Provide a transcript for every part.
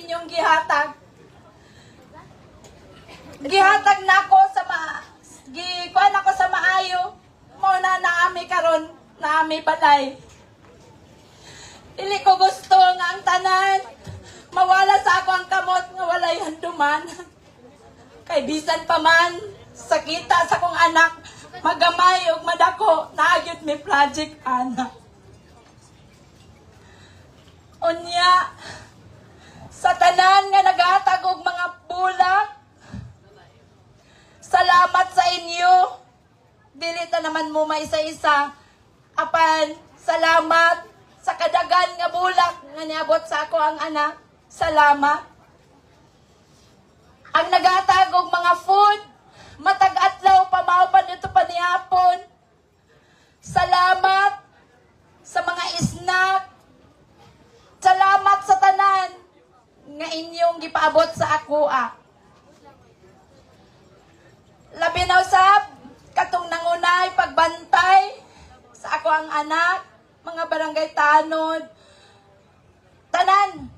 inyong gihatag. Gihatag na ako sa gikuan ako sa maayo. Muna naami karon, naami balay. Dili ko gusto nga ang tanan mawala sa ako ang kamot nga walay handuman. Kay bisan pa man sakita sa kong anak, magamay ug madako, naagyod mi project anak. Unya, sa tanan nga naghatag og mga bulak, salamat sa inyo. Dili ta naman mo maisa-isa. Apan, salamat sa kadagan nga bulak nga niabot sa ako ang anak. Salamat. Ang naghatag og mga food, matag adlaw pamaw pa dito pa nihapon. Salamat sa mga snack. Salamat sa tanan nga inyong gipaabot sa ako. Labi na usab katong nangunay pagbantay sa ako ang anak, mga barangay tanod, tanan.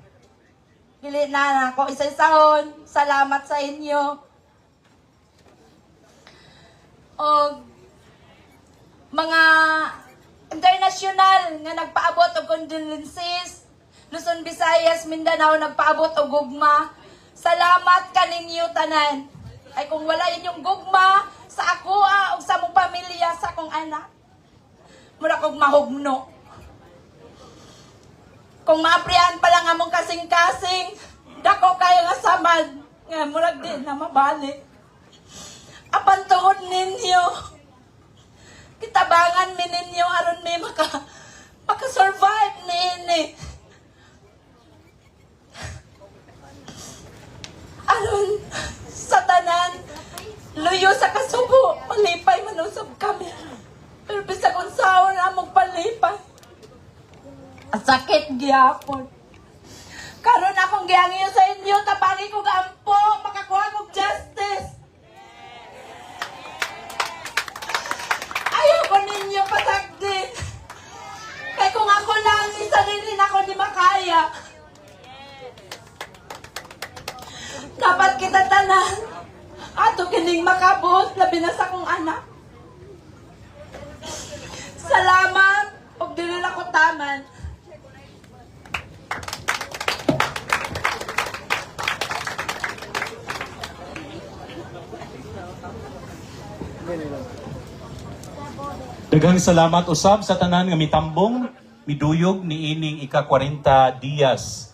Dili na ako isa-isahon. Salamat sa inyo. O mga international nga nagpaabot og condolences, Luzon, Visayas, Mindanao nagpaabot og gugma. Salamat kaninyo tanan. Ay kung wala inyong gugma sa ako o sa mong pamilya, sa akong anak, mura kong mahugno. Kung maaprihan pa lang among kasing-kasing, dako kayo nga samad, nga murag din na mabalik. Apan tuhod ninyo, kitabangan mi ninyo, aron mi maka-survive ni ini. Aron sa tanan, luyo sa kasubo, malipay manusog kami. Pero bisa kung saan na mong palipay. Ang sakit gyapon. Karon akong giangyo sa inyo, tabangi ko gampo, makakuha kong justice. Ayaw ko ninyo pasagdin. Kaya kung ako lang, isa rin ako di makaya. Dapat kita tanan. Ato kining makabot, labi na sa kong anak. Salamat, og dili na ko taman. Daghang salamat usab sa tanan nga mitambong miduyog ni ining ika-40 Dias